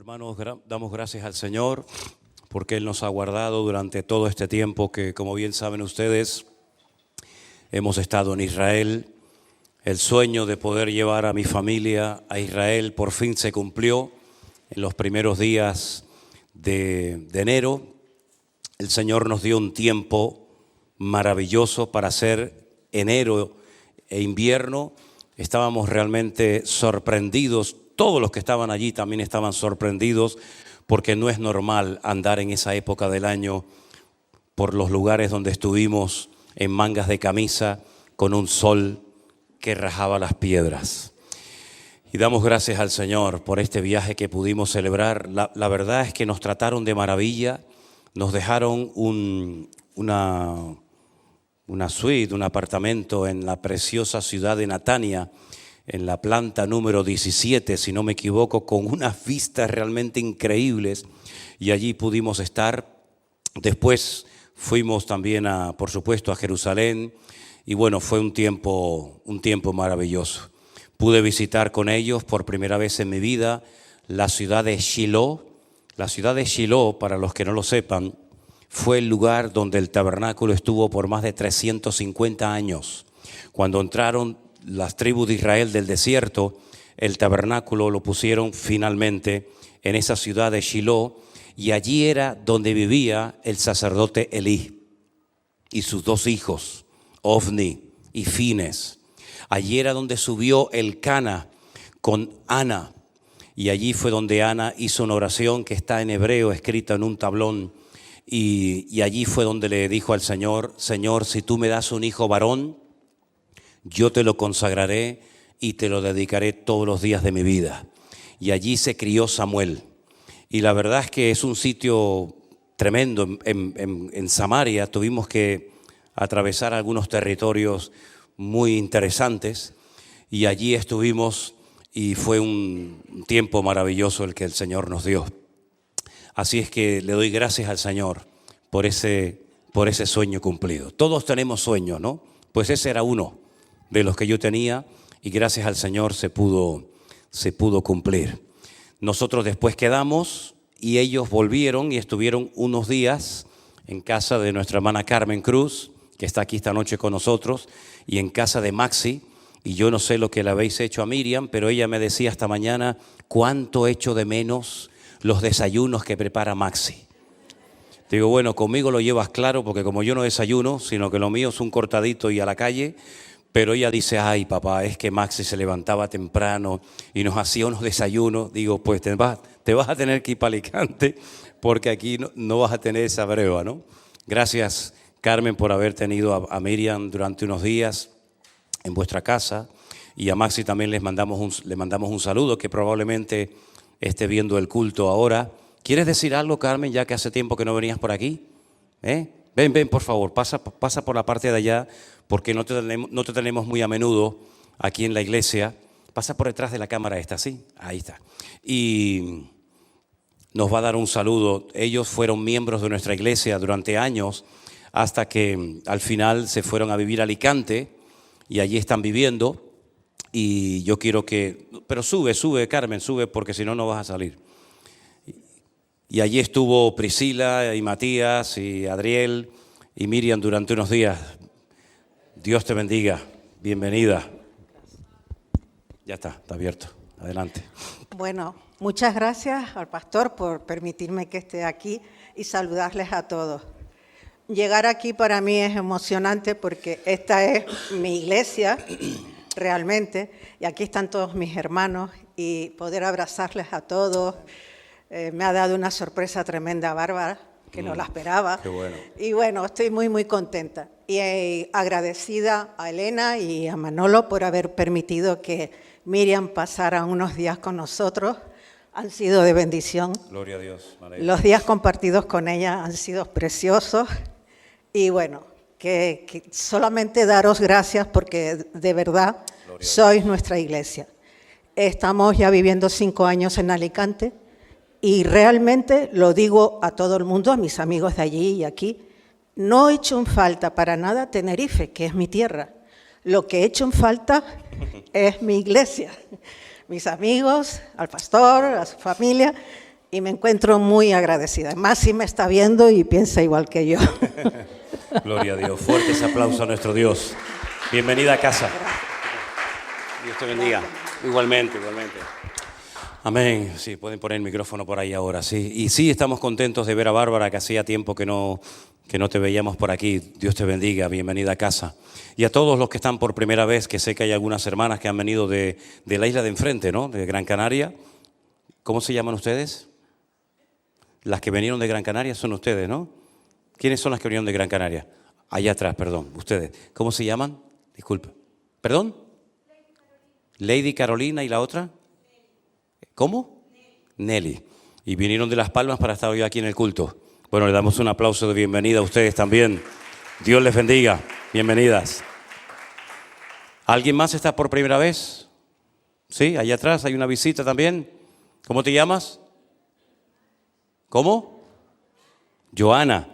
Hermanos, damos gracias al Señor porque Él nos ha guardado durante todo este tiempo que, como bien saben ustedes, hemos estado en Israel. El sueño de poder llevar a mi familia a Israel por fin se cumplió en los primeros días de enero. El Señor nos dio un tiempo maravilloso para hacer enero e invierno. Estábamos realmente sorprendidos. Todos los que estaban allí también estaban sorprendidos porque no es normal andar en esa época del año por los lugares donde estuvimos en mangas de camisa con un sol que rajaba las piedras. Y damos gracias al Señor por este viaje que pudimos celebrar. La verdad es que nos trataron de maravilla, nos dejaron una suite, un apartamento en la preciosa ciudad de Natania, en la planta número 17, si no me equivoco, con unas vistas realmente increíbles, y allí pudimos estar. Después fuimos también, por supuesto, a Jerusalén, y bueno, fue un tiempo maravilloso. Pude visitar con ellos por primera vez en mi vida la ciudad de Shiloh. La ciudad de Shiloh, para los que no lo sepan, fue el lugar donde el tabernáculo estuvo por más de 350 años. Cuando entraron las tribus de Israel del desierto, el tabernáculo lo pusieron finalmente en esa ciudad de Shiloh, y allí era donde vivía el sacerdote Elí y sus dos hijos, Ofni y Fines. Allí era donde subió Elcana con Ana, y allí fue donde Ana hizo una oración que está en hebreo escrita en un tablón, y allí fue donde le dijo al Señor: Señor, si tú me das un hijo varón, yo te lo consagraré y te lo dedicaré todos los días de mi vida. Y allí se crió Samuel. Y la verdad es que es un sitio tremendo. En Samaria tuvimos que atravesar algunos territorios muy interesantes, y allí estuvimos, y fue un tiempo maravilloso el que el Señor nos dio. Así es que le doy gracias al Señor por ese sueño cumplido. Todos tenemos sueños, ¿no? Pues ese era uno de los que yo tenía, y gracias al Señor se pudo cumplir. Nosotros después quedamos, y ellos volvieron y estuvieron unos días en casa de nuestra hermana Carmen Cruz, que está aquí esta noche con nosotros, y en casa de Maxi. Y yo no sé lo que le habéis hecho a Miriam, pero ella me decía esta mañana cuánto echo de menos los desayunos que prepara Maxi. Digo, bueno, conmigo lo llevas claro, porque como yo no desayuno, sino que lo mío es un cortadito y a la calle. Pero ella dice: ay, papá, es que Maxi se levantaba temprano y nos hacía unos desayunos. Digo, pues te vas a tener que ir para Alicante, porque aquí no vas a tener esa breva, ¿no? Gracias, Carmen, por haber tenido a Miriam durante unos días en vuestra casa, y a Maxi también le mandamos un saludo, que probablemente esté viendo el culto ahora. ¿Quieres decir algo, Carmen, ya que hace tiempo que no venías por aquí? Ven, por favor, pasa por la parte de allá, porque no te tenemos muy a menudo aquí en la iglesia. Pasa por detrás de la cámara esta, ¿sí? Ahí está. Y nos va a dar un saludo. Ellos fueron miembros de nuestra iglesia durante años, hasta que al final se fueron a vivir a Alicante, y allí están viviendo. Y yo quiero que... Pero sube, Carmen, sube, porque si no, no vas a salir. Y allí estuvo Priscila y Matías y Adriel y Miriam durante unos días. Dios te bendiga. Bienvenida. Ya está abierto. Adelante. Bueno, muchas gracias al pastor por permitirme que esté aquí y saludarles a todos. Llegar aquí para mí es emocionante porque esta es mi iglesia realmente, y aquí están todos mis hermanos, y poder abrazarles a todos me ha dado una sorpresa tremenda, Bárbara, que no la esperaba. Qué bueno. Y bueno, estoy muy, muy contenta y agradecida a Elena y a Manolo por haber permitido que Miriam pasara unos días con nosotros. Han sido de bendición. Gloria a Dios. Los días compartidos con ella han sido preciosos, y bueno, que solamente daros gracias, porque de verdad sois nuestra iglesia. Estamos ya viviendo 5 años en Alicante, y realmente lo digo a todo el mundo, a mis amigos de allí y aquí, no he hecho en falta para nada Tenerife, que es mi tierra. Lo que he hecho en falta es mi iglesia, mis amigos, al pastor, a su familia, y me encuentro muy agradecida. Más si me está viendo y piensa igual que yo. Gloria a Dios. Fuertes aplausos a nuestro Dios. Bienvenida a casa. Dios te bendiga. Igualmente, igualmente. Amén. Sí, pueden poner el micrófono por ahí ahora, sí. Y sí, estamos contentos de ver a Bárbara, que hacía tiempo que no te veíamos por aquí. Dios te bendiga, bienvenida a casa. Y a todos los que están por primera vez, que sé que hay algunas hermanas que han venido de la isla de enfrente, ¿no? De Gran Canaria. ¿Cómo se llaman ustedes? Las que vinieron de Gran Canaria son ustedes, ¿no? ¿Quiénes son las que vinieron de Gran Canaria? Allá atrás, perdón, ustedes. ¿Cómo se llaman? Disculpe. ¿Perdón? Lady Carolina, ¿y la otra? ¿Cómo? Nelly. Y vinieron de Las Palmas para estar hoy aquí en el culto. Bueno, le damos un aplauso de bienvenida a ustedes también. Dios les bendiga. Bienvenidas. ¿Alguien más está por primera vez? Sí, allá atrás hay una visita también. ¿Cómo te llamas? ¿Cómo? Joana.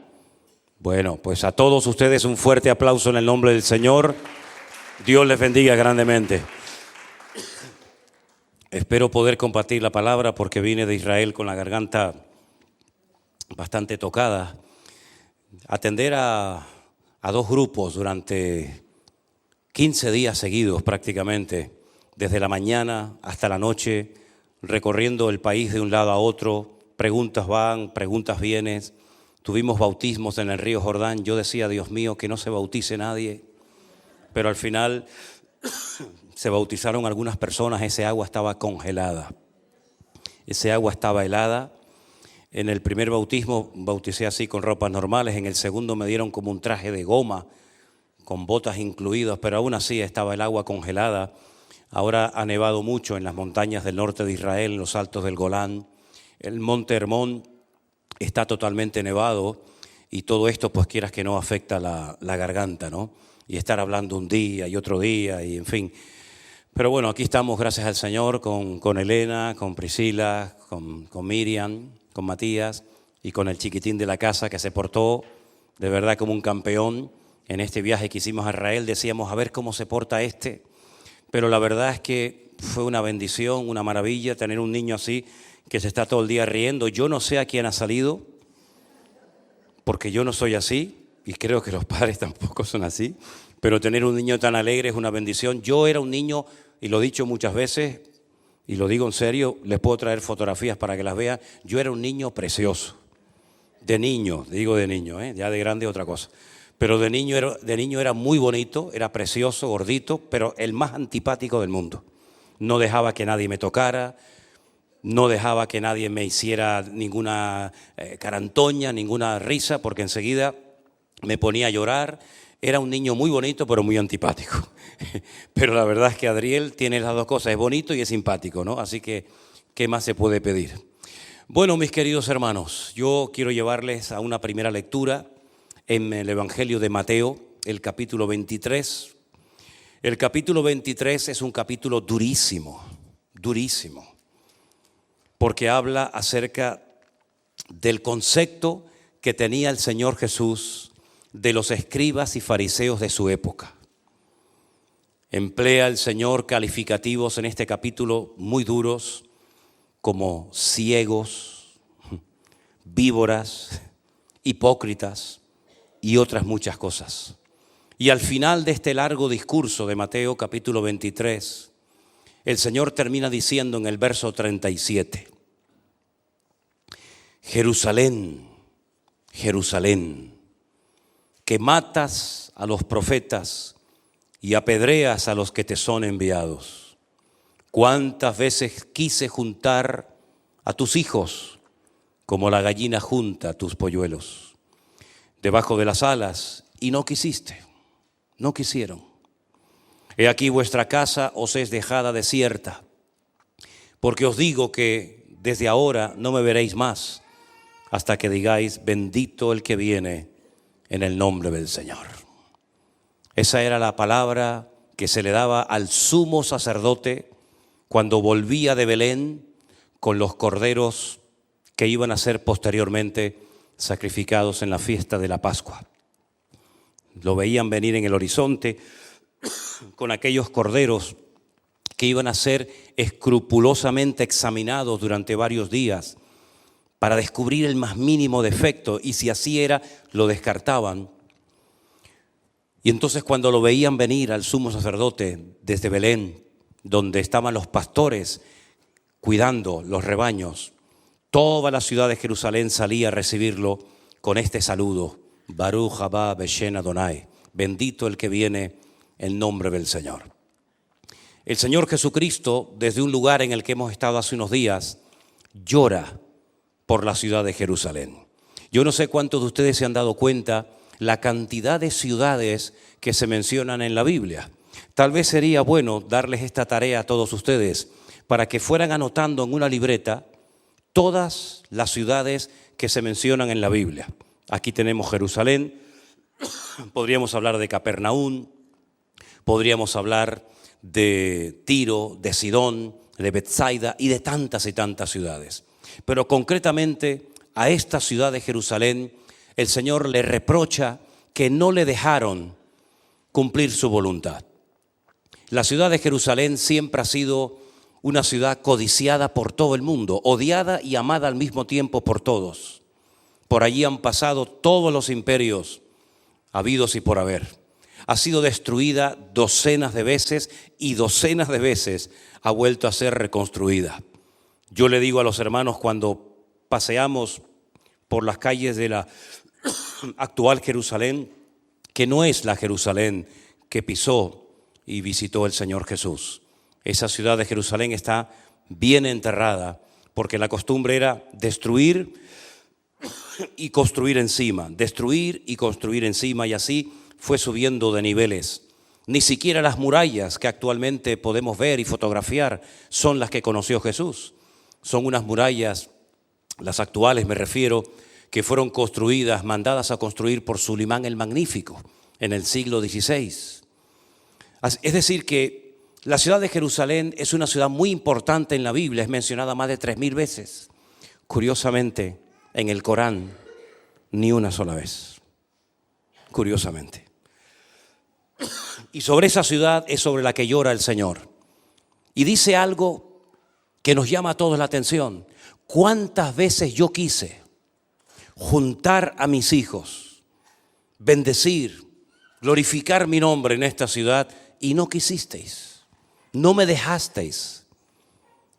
Bueno, pues a todos ustedes un fuerte aplauso en el nombre del Señor. Dios les bendiga grandemente. Espero poder compartir la palabra porque vine de Israel con la garganta bastante tocada. Atender a dos grupos durante 15 días seguidos prácticamente, desde la mañana hasta la noche, recorriendo el país de un lado a otro, preguntas van, preguntas vienen. Tuvimos bautismos en el río Jordán. Yo decía, Dios mío, que no se bautice nadie, pero al final se bautizaron algunas personas. Ese agua estaba congelada, ese agua estaba helada. En el primer bautismo bauticé así con ropas normales, en el segundo me dieron como un traje de goma, con botas incluidas, pero aún así estaba el agua congelada. Ahora ha nevado mucho en las montañas del norte de Israel, en los altos del Golán. El monte Hermón está totalmente nevado y todo esto, pues quieras que no, afecta la garganta, ¿no? Y estar hablando un día y otro día y en fin. Pero bueno, aquí estamos, gracias al Señor, con Elena, con Priscila, con Miriam, con Matías y con el chiquitín de la casa que se portó de verdad como un campeón. En este viaje que hicimos a Israel decíamos, a ver cómo se porta este. Pero la verdad es que fue una bendición, una maravilla tener un niño así que se está todo el día riendo. Yo no sé a quién ha salido, porque yo no soy así y creo que los padres tampoco son así. Pero tener un niño tan alegre es una bendición. Yo era un niño, y lo he dicho muchas veces, y lo digo en serio, les puedo traer fotografías para que las vean. Yo era un niño precioso. De niño, digo de niño, ya de grande otra cosa. Pero de niño era muy bonito, era precioso, gordito, pero el más antipático del mundo. No dejaba que nadie me tocara, no dejaba que nadie me hiciera ninguna carantoña, ninguna risa, porque enseguida me ponía a llorar. Era un niño muy bonito, pero muy antipático. Pero la verdad es que Adriel tiene las dos cosas, es bonito y es simpático, ¿no? Así que, ¿qué más se puede pedir? Bueno, mis queridos hermanos, yo quiero llevarles a una primera lectura en el Evangelio de Mateo, el capítulo 23. El capítulo 23 es un capítulo durísimo, durísimo, porque habla acerca del concepto que tenía el Señor Jesús de los escribas y fariseos de su época. Emplea el Señor calificativos en este capítulo muy duros, como ciegos, víboras, hipócritas y otras muchas cosas. Y al final de este largo discurso de Mateo capítulo 23, el Señor termina diciendo en el verso 37, Jerusalén, Jerusalén, que matas a los profetas y apedreas a los que te son enviados. ¿Cuántas veces quise juntar a tus hijos como la gallina junta a tus polluelos debajo de las alas y no quisiste, no quisieron? He aquí vuestra casa os es dejada desierta, porque os digo que desde ahora no me veréis más hasta que digáis, bendito el que viene en el nombre del Señor. Esa era la palabra que se le daba al sumo sacerdote cuando volvía de Belén con los corderos que iban a ser posteriormente sacrificados en la fiesta de la Pascua. Lo veían venir en el horizonte con aquellos corderos que iban a ser escrupulosamente examinados durante varios días para descubrir el más mínimo defecto, y si así era, lo descartaban. Y entonces cuando lo veían venir al sumo sacerdote desde Belén, donde estaban los pastores cuidando los rebaños, toda la ciudad de Jerusalén salía a recibirlo con este saludo: Baruch haba Beshem Adonai, bendito el que viene en nombre del Señor. El Señor Jesucristo, desde un lugar en el que hemos estado hace unos días, llora por la ciudad de Jerusalén. Yo no sé cuántos de ustedes se han dado cuenta la cantidad de ciudades que se mencionan en la Biblia. Tal vez sería bueno darles esta tarea a todos ustedes para que fueran anotando en una libreta todas las ciudades que se mencionan en la Biblia. Aquí tenemos Jerusalén, podríamos hablar de Capernaum, podríamos hablar de Tiro, de Sidón, de Betsaida y de tantas y tantas ciudades. Pero concretamente a esta ciudad de Jerusalén el Señor le reprocha que no le dejaron cumplir su voluntad. La ciudad de Jerusalén siempre ha sido una ciudad codiciada por todo el mundo, odiada y amada al mismo tiempo por todos. Por allí han pasado todos los imperios habidos y por haber. Ha sido destruida docenas de veces y docenas de veces ha vuelto a ser reconstruida. Yo le digo a los hermanos cuando paseamos por las calles de la actual Jerusalén, que no es la Jerusalén que pisó y visitó el Señor Jesús. Esa ciudad de Jerusalén está bien enterrada, porque la costumbre era destruir y construir encima, destruir y construir encima, y así fue subiendo de niveles. Ni siquiera las murallas que actualmente podemos ver y fotografiar son las que conoció Jesús. Son unas murallas, las actuales me refiero, que fueron construidas, mandadas a construir por Sulimán el Magnífico en el siglo XVI. Es decir que la ciudad de Jerusalén es una ciudad muy importante en la Biblia, es mencionada más de 3000 veces. Curiosamente, en el Corán, ni una sola vez. Curiosamente. Y sobre esa ciudad es sobre la que llora el Señor. Y dice algo que nos llama a todos la atención. ¿Cuántas veces yo quise juntar a mis hijos, bendecir, glorificar mi nombre en esta ciudad, y no quisisteis, no me dejasteis?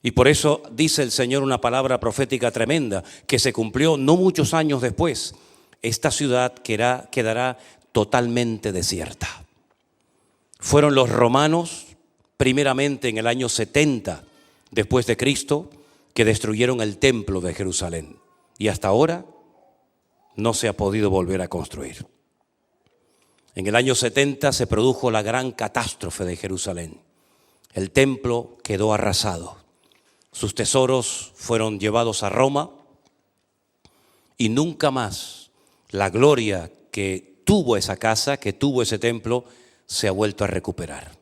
Y por eso dice el Señor una palabra profética tremenda que se cumplió no muchos años después. Esta ciudad quedará totalmente desierta. Fueron los romanos, primeramente en el año 70 después de Cristo, que destruyeron el templo de Jerusalén. Y hasta ahora no se ha podido volver a construir. En el año 70 se produjo la gran catástrofe de Jerusalén. El templo quedó arrasado. Sus tesoros fueron llevados a Roma y nunca más la gloria que tuvo esa casa, que tuvo ese templo, se ha vuelto a recuperar.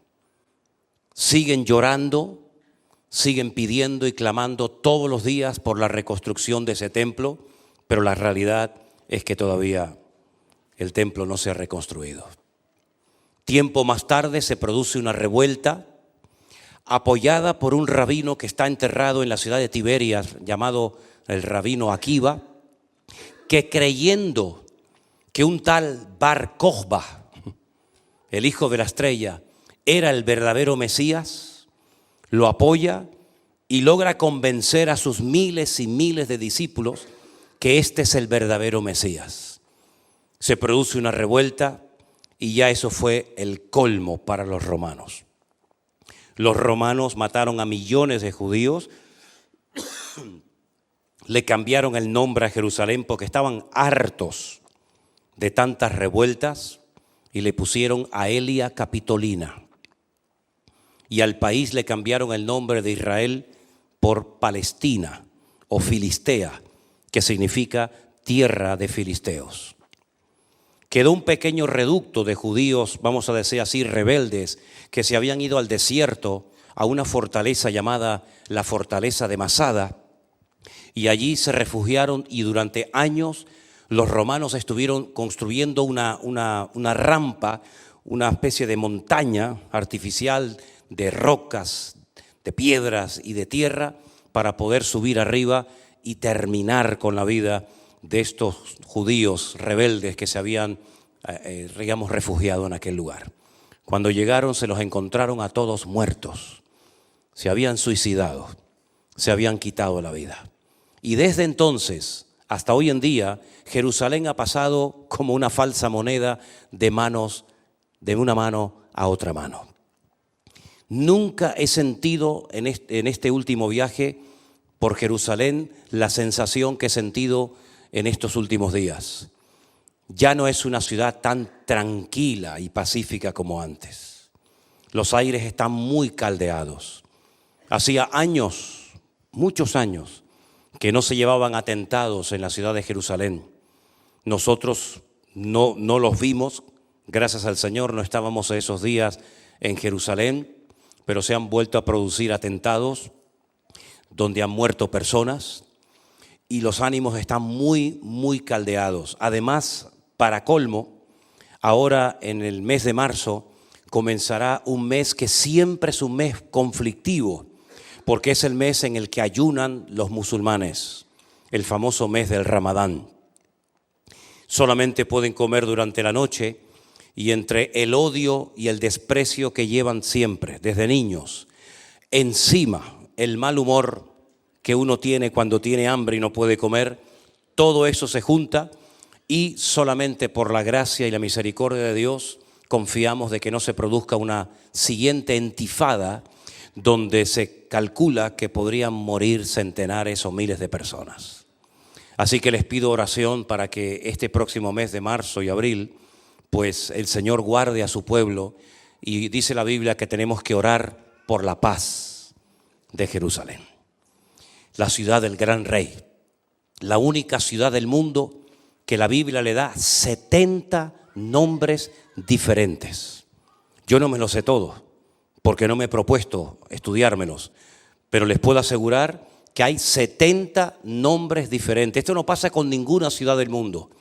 Siguen llorando, siguen pidiendo y clamando todos los días por la reconstrucción de ese templo, pero la realidad es que todavía el templo no se ha reconstruido. Tiempo más tarde se produce una revuelta apoyada por un rabino que está enterrado en la ciudad de Tiberias, llamado el rabino Akiva, que creyendo que un tal Bar Kokhba, el hijo de la estrella, era el verdadero Mesías, lo apoya y logra convencer a sus miles y miles de discípulos que este es el verdadero Mesías. Se produce una revuelta y ya eso fue el colmo para los romanos. Los romanos mataron a millones de judíos, le cambiaron el nombre a Jerusalén porque estaban hartos de tantas revueltas y le pusieron Aelia Capitolina. Y al país le cambiaron el nombre de Israel por Palestina o Filistea, que significa tierra de filisteos. Quedó un pequeño reducto de judíos, vamos a decir así, rebeldes, que se habían ido al desierto, a una fortaleza llamada la fortaleza de Masada, y allí se refugiaron y durante años los romanos estuvieron construyendo una rampa, una especie de montaña artificial de rocas, de piedras y de tierra para poder subir arriba y terminar con la vida de estos judíos rebeldes que se habían, refugiado en aquel lugar. Cuando llegaron se los encontraron a todos muertos, se habían suicidado, se habían quitado la vida. Y desde entonces hasta hoy en día, Jerusalén ha pasado como una falsa moneda de una mano a otra mano. Nunca he sentido en este último viaje por Jerusalén la sensación que he sentido en estos últimos días. Ya no es una ciudad tan tranquila y pacífica como antes. Los aires están muy caldeados. Hacía años, muchos años, que no se llevaban atentados en la ciudad de Jerusalén. Nosotros no los vimos, gracias al Señor, no estábamos esos días en Jerusalén, pero se han vuelto a producir atentados donde han muerto personas y los ánimos están muy, muy caldeados. Además, para colmo, ahora en el mes de marzo comenzará un mes que siempre es un mes conflictivo, porque es el mes en el que ayunan los musulmanes, el famoso mes del Ramadán. Solamente pueden comer durante la noche y entre el odio y el desprecio que llevan siempre, desde niños, encima el mal humor que uno tiene cuando tiene hambre y no puede comer, todo eso se junta y solamente por la gracia y la misericordia de Dios confiamos de que no se produzca una siguiente intifada donde se calcula que podrían morir centenares o miles de personas. Así que les pido oración para que este próximo mes de marzo y abril, pues el Señor guarde a su pueblo, y dice la Biblia que tenemos que orar por la paz de Jerusalén, la ciudad del gran rey, la única ciudad del mundo que la Biblia le da 70 nombres diferentes. Yo no me los sé todos, porque no me he propuesto estudiármelos, pero les puedo asegurar que hay 70 nombres diferentes. Esto no pasa con ninguna ciudad del mundo.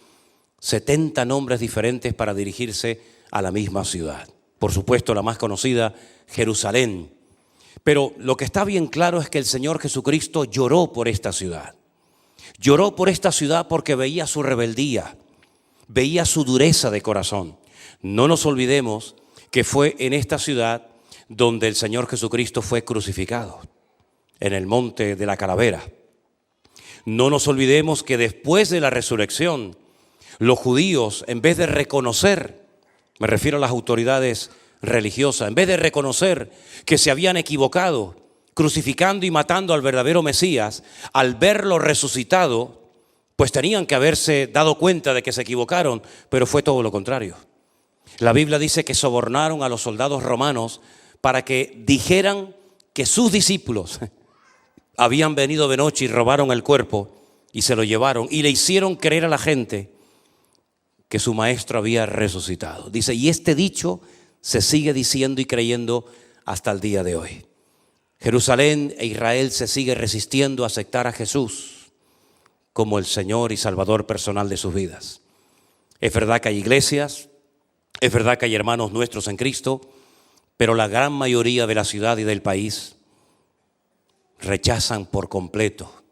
70 nombres diferentes para dirigirse a la misma ciudad. Por supuesto, la más conocida, Jerusalén. Pero lo que está bien claro es que el Señor Jesucristo lloró por esta ciudad. Lloró por esta ciudad porque veía su rebeldía, veía su dureza de corazón. No nos olvidemos que fue en esta ciudad donde el Señor Jesucristo fue crucificado, en el monte de la Calavera. No nos olvidemos que después de la resurrección, los judíos, en vez de reconocer, me refiero a las autoridades religiosas, en vez de reconocer que se habían equivocado crucificando y matando al verdadero Mesías, al verlo resucitado, pues tenían que haberse dado cuenta de que se equivocaron, pero fue todo lo contrario. La Biblia dice que sobornaron a los soldados romanos para que dijeran que sus discípulos habían venido de noche y robaron el cuerpo y se lo llevaron y le hicieron creer a la gente que su maestro había resucitado. Dice, y este dicho se sigue diciendo y creyendo hasta el día de hoy. Jerusalén e Israel se sigue resistiendo a aceptar a Jesús como el Señor y Salvador personal de sus vidas. Es verdad que hay iglesias, es verdad que hay hermanos nuestros en Cristo, pero la gran mayoría de la ciudad y del país rechazan por completo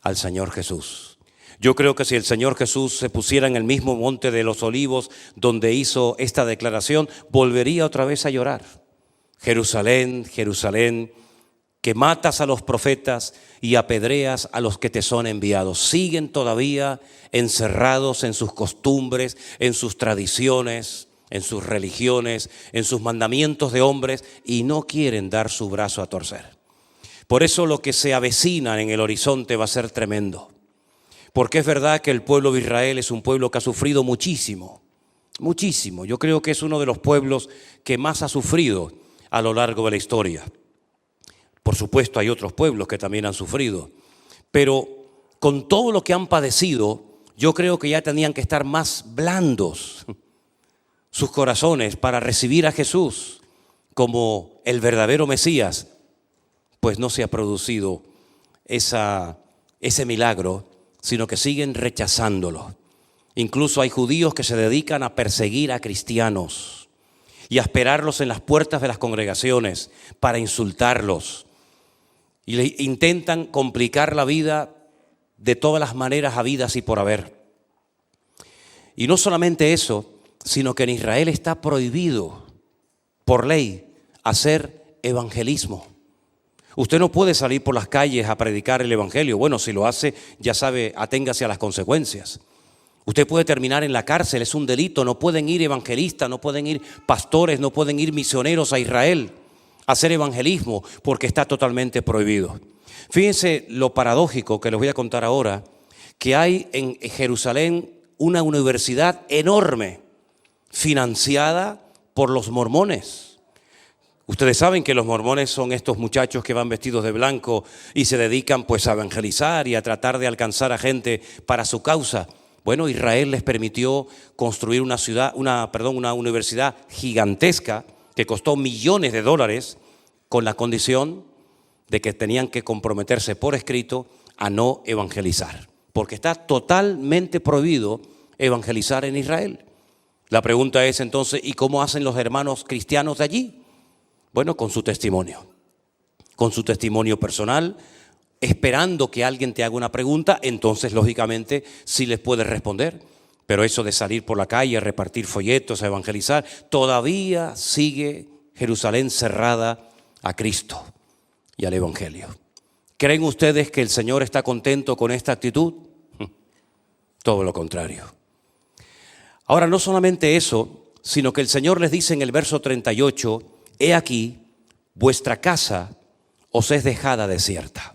al Señor Jesús. Yo creo que si el Señor Jesús se pusiera en el mismo monte de los Olivos donde hizo esta declaración, volvería otra vez a llorar. Jerusalén, Jerusalén, que matas a los profetas y apedreas a los que te son enviados. Siguen todavía encerrados en sus costumbres, en sus tradiciones, en sus religiones, en sus mandamientos de hombres y no quieren dar su brazo a torcer. Por eso lo que se avecina en el horizonte va a ser tremendo. Porque es verdad que el pueblo de Israel es un pueblo que ha sufrido muchísimo, muchísimo. Yo creo que es uno de los pueblos que más ha sufrido a lo largo de la historia. Por supuesto, hay otros pueblos que también han sufrido. Pero con todo lo que han padecido, yo creo que ya tenían que estar más blandos sus corazones para recibir a Jesús como el verdadero Mesías. Pues no se ha producido ese milagro, sino que siguen rechazándolo. Incluso hay judíos que se dedican a perseguir a cristianos y a esperarlos en las puertas de las congregaciones para insultarlos. Y le intentan complicar la vida de todas las maneras habidas y por haber. Y no solamente eso, sino que en Israel está prohibido por ley hacer evangelismo. Usted no puede salir por las calles a predicar el evangelio. Bueno, si lo hace, ya sabe, aténgase a las consecuencias. Usted puede terminar en la cárcel, es un delito. No pueden ir evangelistas, no pueden ir pastores, no pueden ir misioneros a Israel a hacer evangelismo porque está totalmente prohibido. Fíjense lo paradójico que les voy a contar ahora, que hay en Jerusalén una universidad enorme financiada por los mormones. Ustedes saben que los mormones son estos muchachos que van vestidos de blanco y se dedican pues a evangelizar y a tratar de alcanzar a gente para su causa. Bueno, Israel les permitió construir una universidad gigantesca que costó millones de dólares con la condición de que tenían que comprometerse por escrito a no evangelizar, porque está totalmente prohibido evangelizar en Israel. La pregunta es entonces, ¿y cómo hacen los hermanos cristianos de allí? Bueno, con su testimonio personal, esperando que alguien te haga una pregunta, entonces lógicamente sí les puedes responder. Pero eso de salir por la calle, a repartir folletos, a evangelizar, todavía sigue Jerusalén cerrada a Cristo y al Evangelio. ¿Creen ustedes que el Señor está contento con esta actitud? Todo lo contrario. Ahora, no solamente eso, sino que el Señor les dice en el verso 38, he aquí, vuestra casa os es dejada desierta.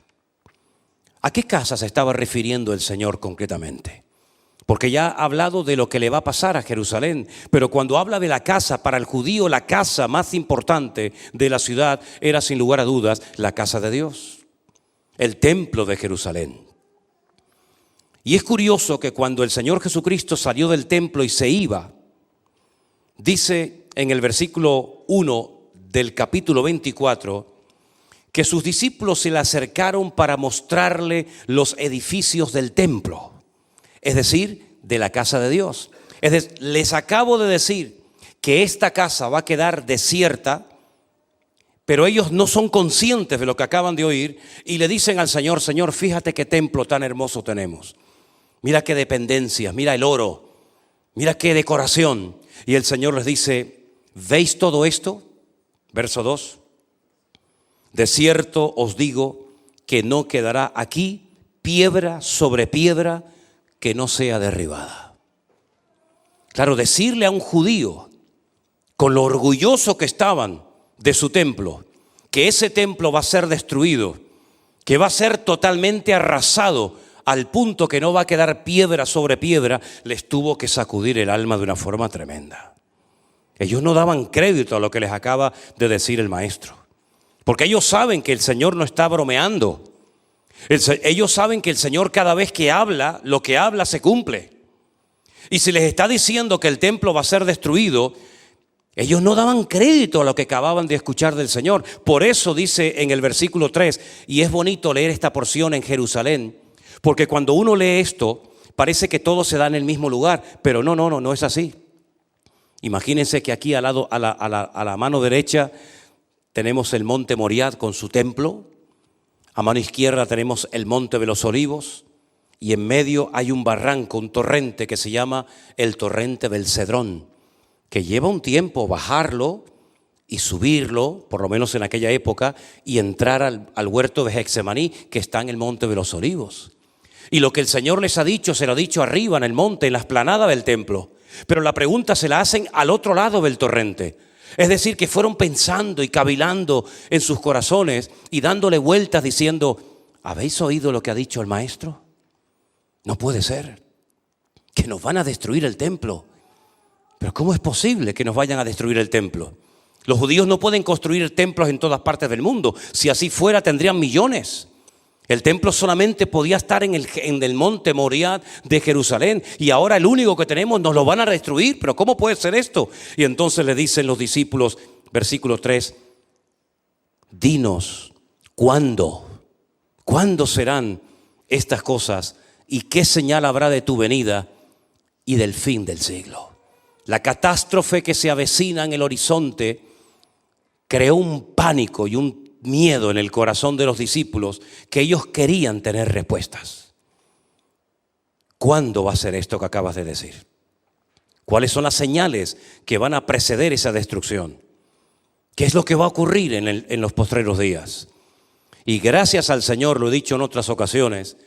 ¿A qué casa se estaba refiriendo el Señor concretamente? Porque ya ha hablado de lo que le va a pasar a Jerusalén, pero cuando habla de la casa, para el judío la casa más importante de la ciudad era sin lugar a dudas la casa de Dios, el templo de Jerusalén. Y es curioso que cuando el Señor Jesucristo salió del templo y se iba, dice en el versículo 1 del capítulo 24, que sus discípulos se le acercaron para mostrarle los edificios del templo, es decir, de la casa de Dios. Es decir, les acabo de decir que esta casa va a quedar desierta, pero ellos no son conscientes de lo que acaban de oír y le dicen al Señor, Señor, fíjate qué templo tan hermoso tenemos. Mira qué dependencias, mira el oro, mira qué decoración. Y el Señor les dice, ¿veis todo esto? Verso 2. De cierto os digo que no quedará aquí piedra sobre piedra que no sea derribada. Claro, decirle a un judío, con lo orgulloso que estaban de su templo, que ese templo va a ser destruido, que va a ser totalmente arrasado al punto que no va a quedar piedra sobre piedra, les tuvo que sacudir el alma de una forma tremenda. Ellos no daban crédito a lo que les acaba de decir el maestro, porque ellos saben que el Señor no está bromeando. Ellos saben que el Señor cada vez que habla, lo que habla se cumple. Y si les está diciendo que el templo va a ser destruido, ellos no daban crédito a lo que acababan de escuchar del Señor. Por eso dice en el versículo 3, y es bonito leer esta porción en Jerusalén, porque cuando uno lee esto, parece que todo se da en el mismo lugar, pero no es así. Imagínense que aquí al lado, a la mano derecha tenemos el monte Moriah con su templo, a mano izquierda tenemos el monte de los Olivos y en medio hay un barranco, un torrente que se llama el torrente del Cedrón, que lleva un tiempo bajarlo y subirlo, por lo menos en aquella época, y entrar al huerto de Getsemaní que está en el monte de los Olivos. Y lo que el Señor les ha dicho, se lo ha dicho arriba en el monte, en la explanada del templo. Pero la pregunta se la hacen al otro lado del torrente. Es decir, que fueron pensando y cavilando en sus corazones y dándole vueltas diciendo, ¿habéis oído lo que ha dicho el maestro? No puede ser, que nos van a destruir el templo. Pero ¿cómo es posible que nos vayan a destruir el templo? Los judíos no pueden construir templos en todas partes del mundo. Si así fuera, tendrían millones. El templo solamente podía estar en el monte Moriah de Jerusalén y ahora el único que tenemos nos lo van a destruir. ¿Pero cómo puede ser esto? Y entonces le dicen los discípulos, versículo 3, dinos, ¿cuándo serán estas cosas y qué señal habrá de tu venida y del fin del siglo? La catástrofe que se avecina en el horizonte creó un pánico y un miedo en el corazón de los discípulos que ellos querían tener respuestas. ¿Cuándo va a ser esto que acabas de decir? ¿Cuáles son las señales que van a preceder esa destrucción? ¿Qué es lo que va a ocurrir en los postreros días? Y gracias al Señor, lo he dicho en otras ocasiones,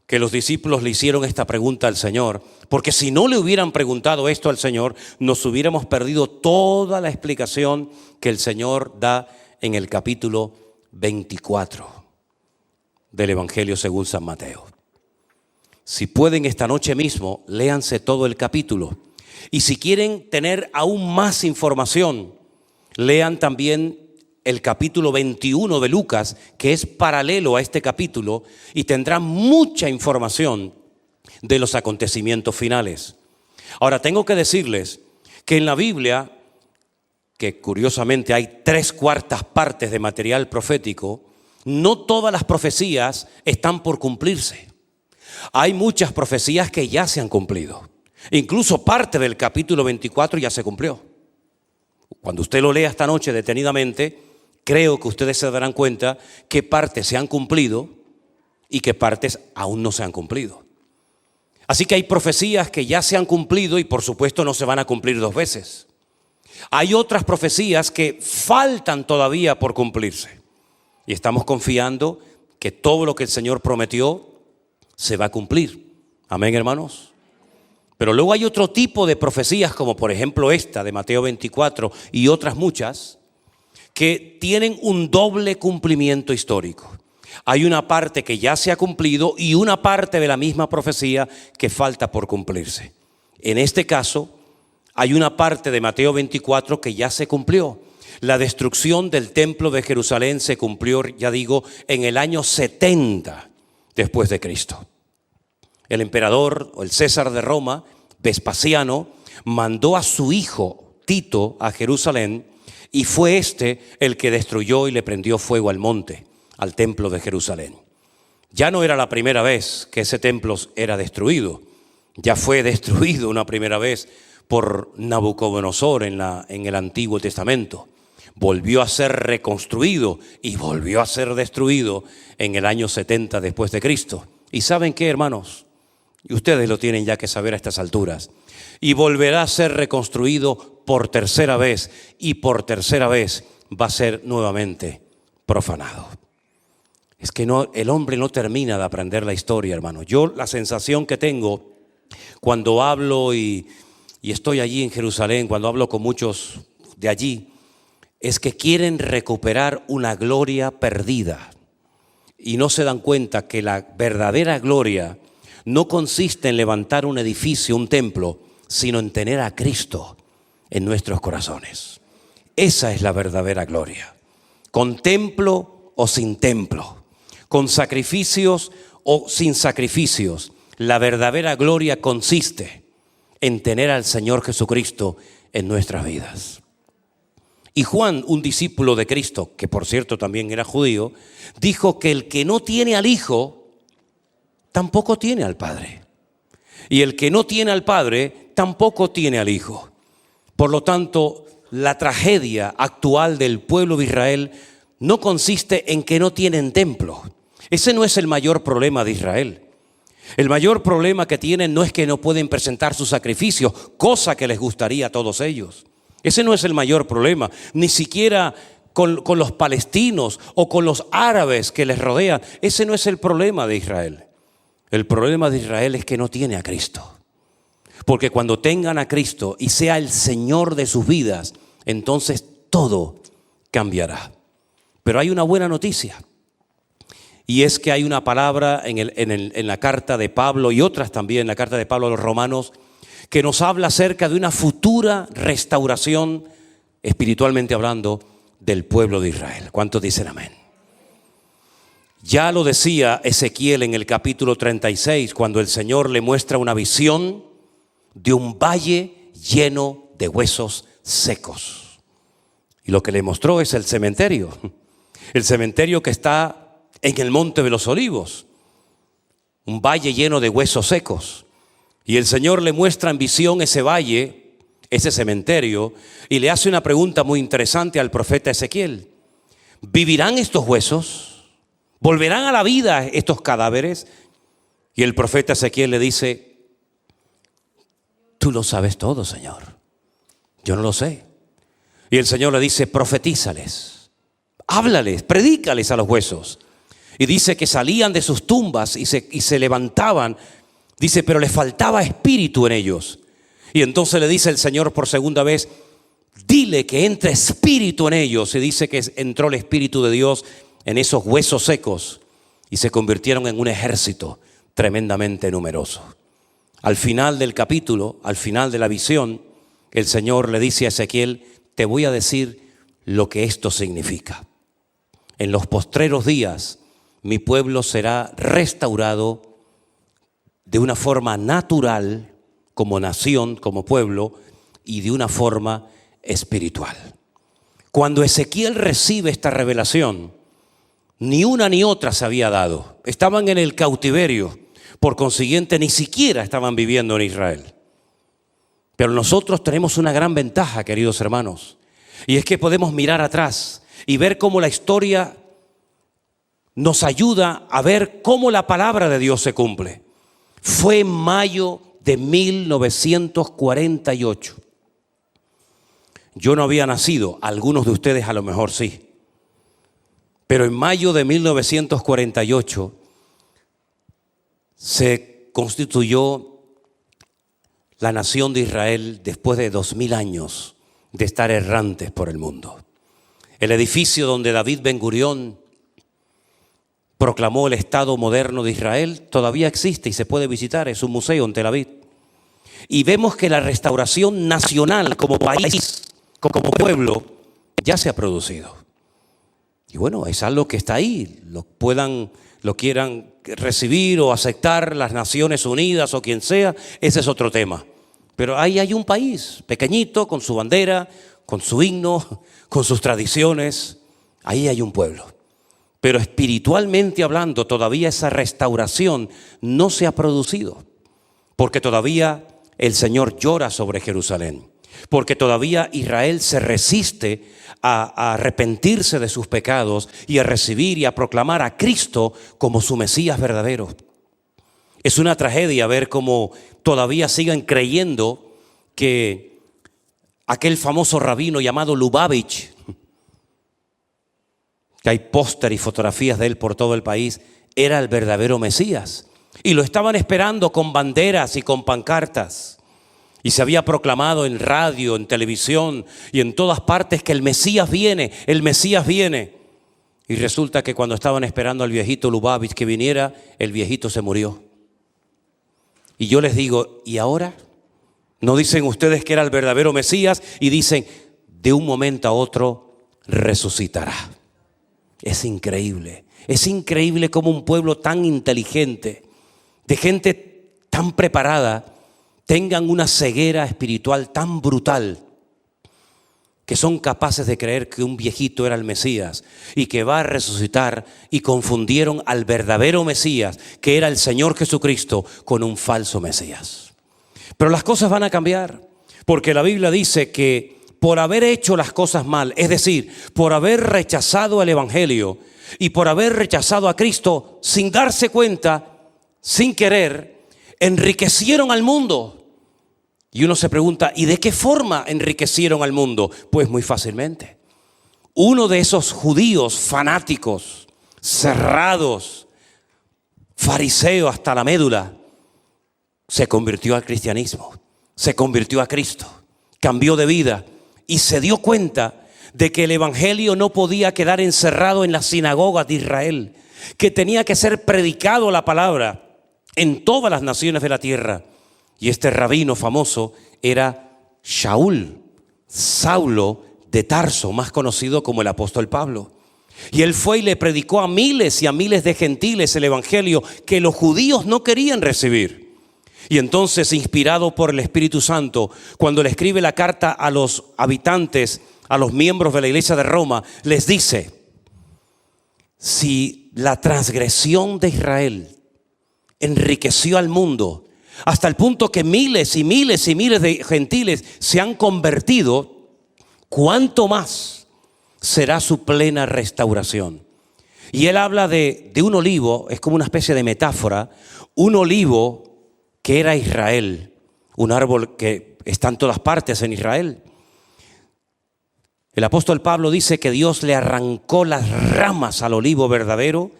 que los discípulos le hicieron esta pregunta al Señor, porque si no le hubieran preguntado esto al Señor, nos hubiéramos perdido toda la explicación que el Señor da en el capítulo 24 del Evangelio según San Mateo. Si pueden esta noche mismo, léanse todo el capítulo. Y si quieren tener aún más información, lean también el capítulo 21 de Lucas, que es paralelo a este capítulo, y tendrán mucha información de los acontecimientos finales. Ahora, tengo que decirles que en la Biblia, que curiosamente hay 3/4 partes de material profético, no todas las profecías están por cumplirse. Hay muchas profecías que ya se han cumplido. Incluso parte del capítulo 24 ya se cumplió. Cuando usted lo lea esta noche detenidamente, creo que ustedes se darán cuenta qué partes se han cumplido y qué partes aún no se han cumplido. Así que hay profecías que ya se han cumplido y por supuesto no se van a cumplir 2 veces. Hay otras profecías que faltan todavía por cumplirse. Y estamos confiando que todo lo que el Señor prometió se va a cumplir. Amén, hermanos. Pero luego hay otro tipo de profecías, como por ejemplo esta de Mateo 24 y otras muchas, que tienen un doble cumplimiento histórico. Hay una parte que ya se ha cumplido y una parte de la misma profecía que falta por cumplirse. En este caso, hay una parte de Mateo 24 que ya se cumplió. La destrucción del templo de Jerusalén se cumplió, ya digo, en el año 70 después de Cristo. El emperador o el César de Roma, Vespasiano, mandó a su hijo Tito a Jerusalén y fue este el que destruyó y le prendió fuego al monte, al templo de Jerusalén. Ya no era la primera vez que ese templo era destruido. Ya fue destruido una primera vez por Nabucodonosor en el Antiguo Testamento. Volvió a ser reconstruido y volvió a ser destruido en el año 70 después de Cristo. ¿Y saben qué, hermanos? Y ustedes lo tienen ya que saber a estas alturas. Y volverá a ser reconstruido por tercera vez, y por tercera vez va a ser nuevamente profanado. Es que el hombre no termina de aprender la historia, hermano. Yo la sensación que tengo cuando hablo y estoy allí en Jerusalén, cuando hablo con muchos de allí, es que quieren recuperar una gloria perdida. Y no se dan cuenta que la verdadera gloria no consiste en levantar un edificio, un templo, sino en tener a Cristo en nuestros corazones. Esa es la verdadera gloria. Con templo o sin templo, con sacrificios o sin sacrificios, la verdadera gloria consiste en tener al Señor Jesucristo en nuestras vidas. Y Juan, un discípulo de Cristo, que por cierto también era judío, dijo que el que no tiene al Hijo, tampoco tiene al Padre. Y el que no tiene al Padre, tampoco tiene al Hijo. Por lo tanto, la tragedia actual del pueblo de Israel no consiste en que no tienen templo. Ese no es el mayor problema de Israel. El mayor problema que tienen no es que no pueden presentar sus sacrificios, cosa que les gustaría a todos ellos. Ese no es el mayor problema, ni siquiera con los palestinos o con los árabes que les rodean. Ese no es el problema de Israel. El problema de Israel es que no tiene a Cristo. Porque cuando tengan a Cristo y sea el Señor de sus vidas, entonces todo cambiará. Pero hay una buena noticia. Y es que hay una palabra en la carta de Pablo y otras también en la carta de Pablo a los romanos que nos habla acerca de una futura restauración, espiritualmente hablando, del pueblo de Israel. ¿Cuántos dicen amén? Ya lo decía Ezequiel en el capítulo 36, cuando el Señor le muestra una visión de un valle lleno de huesos secos. Y lo que le mostró es el cementerio que está en el Monte de los Olivos, un valle lleno de huesos secos. Y el Señor le muestra en visión ese valle, ese cementerio, y le hace una pregunta muy interesante al profeta Ezequiel. ¿Vivirán estos huesos? ¿Volverán a la vida estos cadáveres? Y el profeta Ezequiel le dice, tú lo sabes todo, Señor. Yo no lo sé. Y el Señor le dice, profetízales, háblales, predícales a los huesos. Y dice que salían de sus tumbas y se levantaban. Dice, pero les faltaba espíritu en ellos. Y entonces le dice el Señor por segunda vez, dile que entre espíritu en ellos. Y dice que entró el Espíritu de Dios en esos huesos secos y se convirtieron en un ejército tremendamente numeroso. Al final del capítulo, al final de la visión, el Señor le dice a Ezequiel, te voy a decir lo que esto significa. En los postreros días, mi pueblo será restaurado de una forma natural, como nación, como pueblo, y de una forma espiritual. Cuando Ezequiel recibe esta revelación, ni una ni otra se había dado. Estaban en el cautiverio, por consiguiente ni siquiera estaban viviendo en Israel. Pero nosotros tenemos una gran ventaja, queridos hermanos, y es que podemos mirar atrás y ver cómo la historia nos ayuda a ver cómo la palabra de Dios se cumple. Fue en mayo de 1948. Yo no había nacido, algunos de ustedes a lo mejor sí. Pero en mayo de 1948 se constituyó la nación de Israel después de 2000 años de estar errantes por el mundo. El edificio donde David Ben Gurión proclamó el Estado moderno de Israel todavía existe y se puede visitar, es un museo en Tel Aviv. Y vemos que la restauración nacional como país, como pueblo, ya se ha producido. Y bueno, es algo que está ahí, lo quieran recibir o aceptar las Naciones Unidas o quien sea, ese es otro tema. Pero ahí hay un país pequeñito, con su bandera, con su himno, con sus tradiciones, ahí hay un pueblo. Pero espiritualmente hablando, todavía esa restauración no se ha producido, porque todavía el Señor llora sobre Jerusalén, porque todavía Israel se resiste a arrepentirse de sus pecados y a recibir y a proclamar a Cristo como su Mesías verdadero. Es una tragedia ver cómo todavía siguen creyendo que aquel famoso rabino llamado Lubavitch, que hay póster y fotografías de él por todo el país, era el verdadero Mesías. Y lo estaban esperando con banderas y con pancartas. Y se había proclamado en radio, en televisión y en todas partes que el Mesías viene, el Mesías viene. Y resulta que cuando estaban esperando al viejito Lubavitch que viniera, el viejito se murió. Y yo les digo, ¿y ahora? ¿No dicen ustedes que era el verdadero Mesías? Y dicen, de un momento a otro resucitará. Es increíble cómo un pueblo tan inteligente, de gente tan preparada, tengan una ceguera espiritual tan brutal que son capaces de creer que un viejito era el Mesías y que va a resucitar, y confundieron al verdadero Mesías, que era el Señor Jesucristo, con un falso Mesías. Pero las cosas van a cambiar, porque la Biblia dice que por haber hecho las cosas mal, es decir, por haber rechazado el Evangelio y por haber rechazado a Cristo sin darse cuenta, sin querer, enriquecieron al mundo. Y uno se pregunta, ¿y de qué forma enriquecieron al mundo? Pues muy fácilmente. Uno de esos judíos fanáticos, cerrados, fariseos hasta la médula, se convirtió al cristianismo, se convirtió a Cristo, cambió de vida y se dio cuenta de que el Evangelio no podía quedar encerrado en las sinagogas de Israel, que tenía que ser predicado la palabra en todas las naciones de la tierra. Y este rabino famoso era Shaul, Saulo de Tarso, más conocido como el apóstol Pablo. Y él fue y le predicó a miles y a miles de gentiles el Evangelio que los judíos no querían recibir. Y entonces, inspirado por el Espíritu Santo, cuando le escribe la carta a los habitantes, a los miembros de la iglesia de Roma, les dice: si la transgresión de Israel enriqueció al mundo hasta el punto que miles y miles y miles de gentiles se han convertido, ¿cuánto más será su plena restauración? Y él habla de un olivo, es como una especie de metáfora, un olivo que era Israel un árbol que está en todas partes en Israel. El apóstol Pablo dice que Dios le arrancó las ramas al olivo verdadero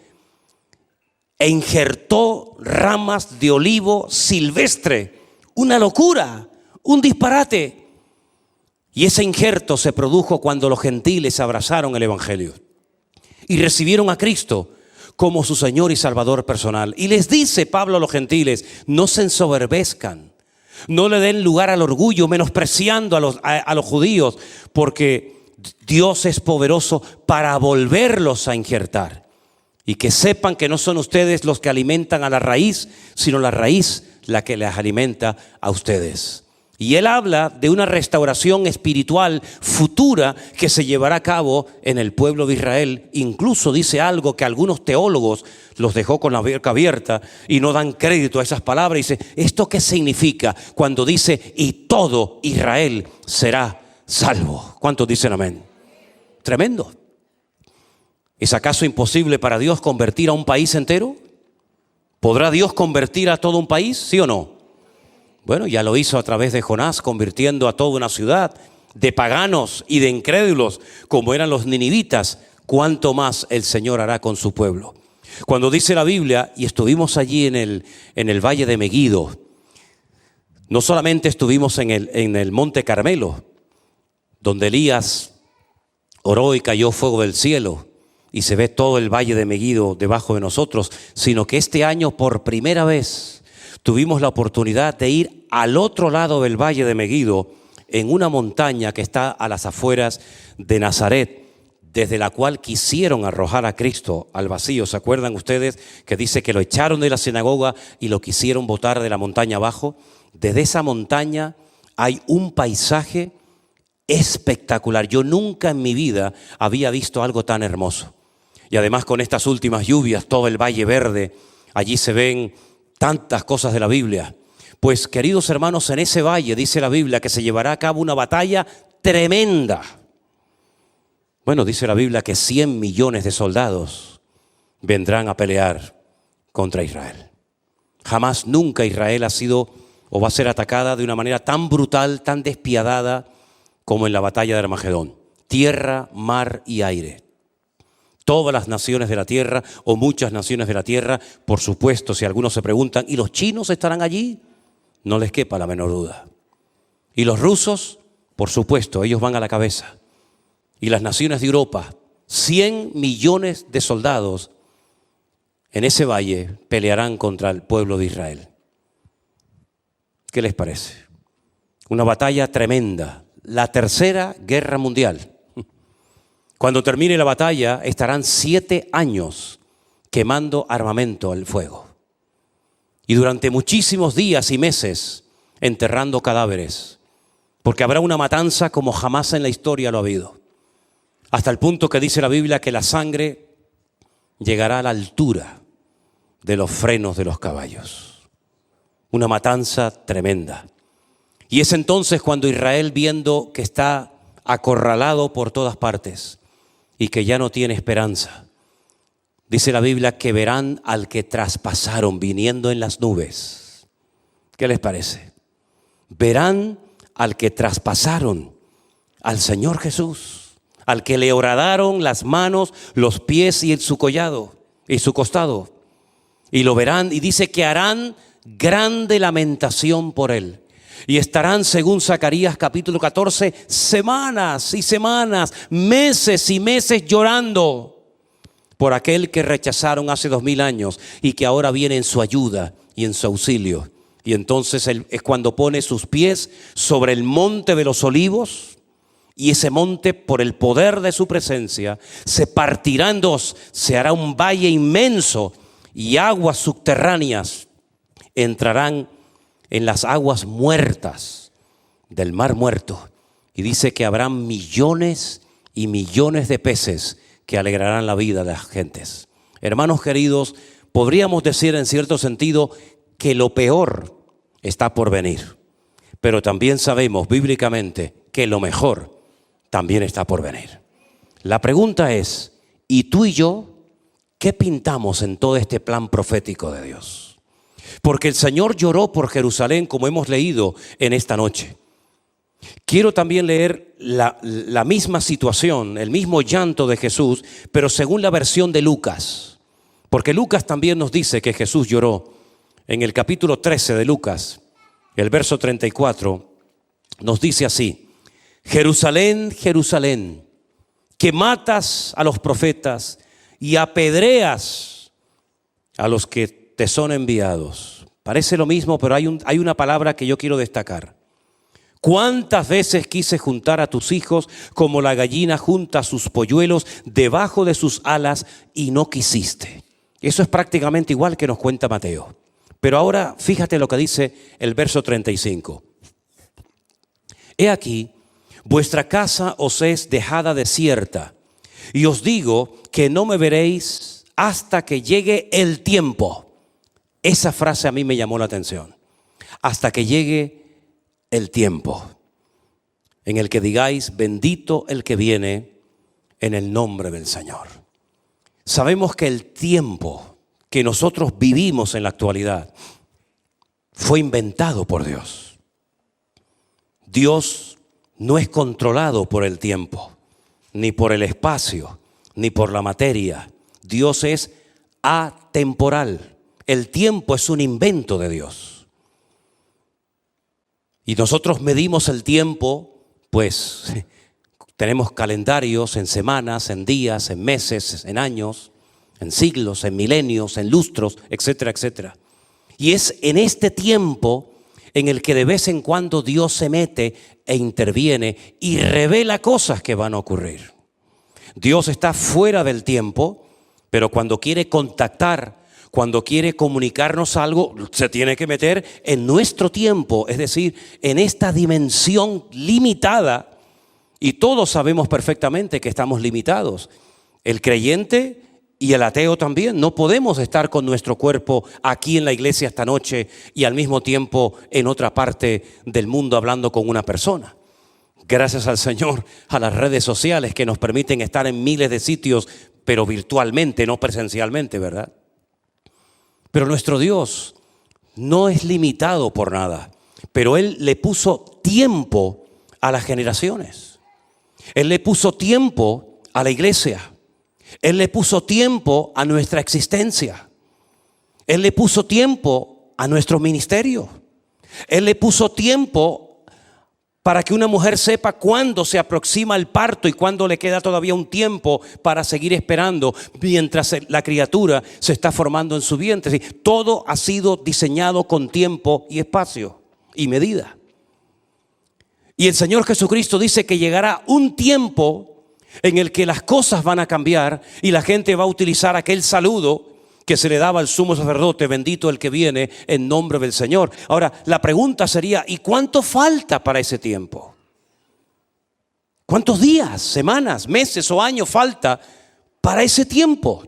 e injertó ramas de olivo silvestre. Una locura, un disparate. Y ese injerto se produjo cuando los gentiles abrazaron el evangelio y recibieron a Cristo como su Señor y Salvador personal. Y les dice Pablo a los gentiles: no se ensoberbezcan, no le den lugar al orgullo, menospreciando a los judíos, porque Dios es poderoso para volverlos a injertar. Y que sepan que no son ustedes los que alimentan a la raíz, sino la raíz la que les alimenta a ustedes. Y él habla de una restauración espiritual futura que se llevará a cabo en el pueblo de Israel. Incluso dice algo que algunos teólogos los dejó con la boca abierta y no dan crédito a esas palabras. Dice: ¿esto qué significa cuando dice y todo Israel será salvo? ¿Cuántos dicen amén? Tremendo. ¿Es acaso imposible para Dios convertir a un país entero? ¿Podrá Dios convertir a todo un país? ¿Sí o no? Bueno, ya lo hizo a través de Jonás, convirtiendo a toda una ciudad de paganos y de incrédulos, como eran los ninivitas. ¿Cuánto más el Señor hará con su pueblo? Cuando dice la Biblia, y estuvimos allí en el valle de Megiddo, no solamente estuvimos en el monte Carmelo, donde Elías oró y cayó fuego del cielo, y se ve todo el valle de Megiddo debajo de nosotros, sino que este año por primera vez tuvimos la oportunidad de ir al otro lado del valle de Megiddo, en una montaña que está a las afueras de Nazaret, desde la cual quisieron arrojar a Cristo al vacío. ¿Se acuerdan ustedes que dice que lo echaron de la sinagoga y lo quisieron botar de la montaña abajo? Desde esa montaña hay un paisaje espectacular. Yo nunca en mi vida había visto algo tan hermoso. Y además, con estas últimas lluvias, todo el valle verde, allí se ven tantas cosas de la Biblia. Pues, queridos hermanos, en ese valle dice la Biblia que se llevará a cabo una batalla tremenda. Bueno, dice la Biblia que 100 millones de soldados vendrán a pelear contra Israel. Jamás, nunca Israel ha sido o va a ser atacada de una manera tan brutal, tan despiadada como en la batalla de Armagedón. Tierra, mar y aire. Todas las naciones de la tierra, o muchas naciones de la tierra, por supuesto. Si algunos se preguntan: ¿y los chinos estarán allí? No les quepa la menor duda. ¿Y los rusos? Por supuesto, ellos van a la cabeza. Y las naciones de Europa, 100 millones de soldados en ese valle pelearán contra el pueblo de Israel. ¿Qué les parece? Una batalla tremenda, la tercera guerra mundial. Cuando termine la batalla, estarán 7 años quemando armamento al fuego. Y durante muchísimos días y meses enterrando cadáveres, porque habrá una matanza como jamás en la historia lo ha habido. Hasta el punto que dice la Biblia que la sangre llegará a la altura de los frenos de los caballos. Una matanza tremenda. Y es entonces cuando Israel, viendo que está acorralado por todas partes y que ya no tiene esperanza, dice la Biblia que verán al que traspasaron viniendo en las nubes. ¿Qué les parece? Verán al que traspasaron, al Señor Jesús, al que le horadaron las manos, los pies y su collado y su costado. Y lo verán, y dice que harán grande lamentación por él. Y estarán, según Zacarías capítulo 14, semanas y semanas, meses y meses llorando por aquel que rechazaron hace 2000 años y que ahora viene en su ayuda y en su auxilio. Y entonces él es cuando pone sus pies sobre el monte de los olivos, y ese monte, por el poder de su presencia, se partirá en dos, se hará un valle inmenso, y aguas subterráneas entrarán en las aguas muertas del mar muerto. Y dice que habrán millones y millones de peces que alegrarán la vida de las gentes. Hermanos queridos, podríamos decir en cierto sentido que lo peor está por venir, pero también sabemos bíblicamente que lo mejor también está por venir. La pregunta es: ¿y tú y yo qué pintamos en todo este plan profético de Dios? Porque el Señor lloró por Jerusalén, como hemos leído en esta noche. Quiero también leer la misma situación, el mismo llanto de Jesús, pero según la versión de Lucas. Porque Lucas también nos dice que Jesús lloró. En el capítulo 13 de Lucas, el verso 34, nos dice así: Jerusalén, Jerusalén, que matas a los profetas y apedreas a los que te son enviados. Parece lo mismo, pero hay una palabra que yo quiero destacar. ¿Cuántas veces quise juntar a tus hijos como la gallina junta sus polluelos debajo de sus alas y no quisiste? Eso es prácticamente igual que nos cuenta Mateo. Pero ahora fíjate lo que dice el verso 35. He aquí, vuestra casa os es dejada desierta, y os digo que no me veréis hasta que llegue el tiempo. Esa frase a mí me llamó la atención. Hasta que llegue el tiempo en el que digáis: bendito el que viene en el nombre del Señor. Sabemos que el tiempo que nosotros vivimos en la actualidad fue inventado por Dios. Dios no es controlado por el tiempo, ni por el espacio, ni por la materia. Dios es atemporal. El tiempo es un invento de Dios. Y nosotros medimos el tiempo, pues tenemos calendarios en semanas, en días, en meses, en años, en siglos, en milenios, en lustros, etcétera, etcétera. Y es en este tiempo en el que de vez en cuando Dios se mete e interviene y revela cosas que van a ocurrir. Dios está fuera del tiempo, pero cuando quiere contactar, cuando quiere comunicarnos algo, se tiene que meter en nuestro tiempo, es decir, en esta dimensión limitada. Y todos sabemos perfectamente que estamos limitados. El creyente y el ateo también. No podemos estar con nuestro cuerpo aquí en la iglesia esta noche y al mismo tiempo en otra parte del mundo hablando con una persona. Gracias al Señor, a las redes sociales que nos permiten estar en miles de sitios, pero virtualmente, no presencialmente, ¿verdad? Pero nuestro Dios no es limitado por nada, pero Él le puso tiempo a las generaciones. Él le puso tiempo a la iglesia. Él le puso tiempo a nuestra existencia. Él le puso tiempo a nuestro ministerio. Él le puso tiempo para que una mujer sepa cuándo se aproxima el parto y cuándo le queda todavía un tiempo para seguir esperando mientras la criatura se está formando en su vientre. Todo ha sido diseñado con tiempo y espacio y medida. Y el Señor Jesucristo dice que llegará un tiempo en el que las cosas van a cambiar y la gente va a utilizar aquel saludo que se le daba al sumo sacerdote: bendito el que viene en nombre del Señor. Ahora, la pregunta sería: ¿y cuánto falta para ese tiempo? ¿Cuántos días, semanas, meses o años falta para ese tiempo?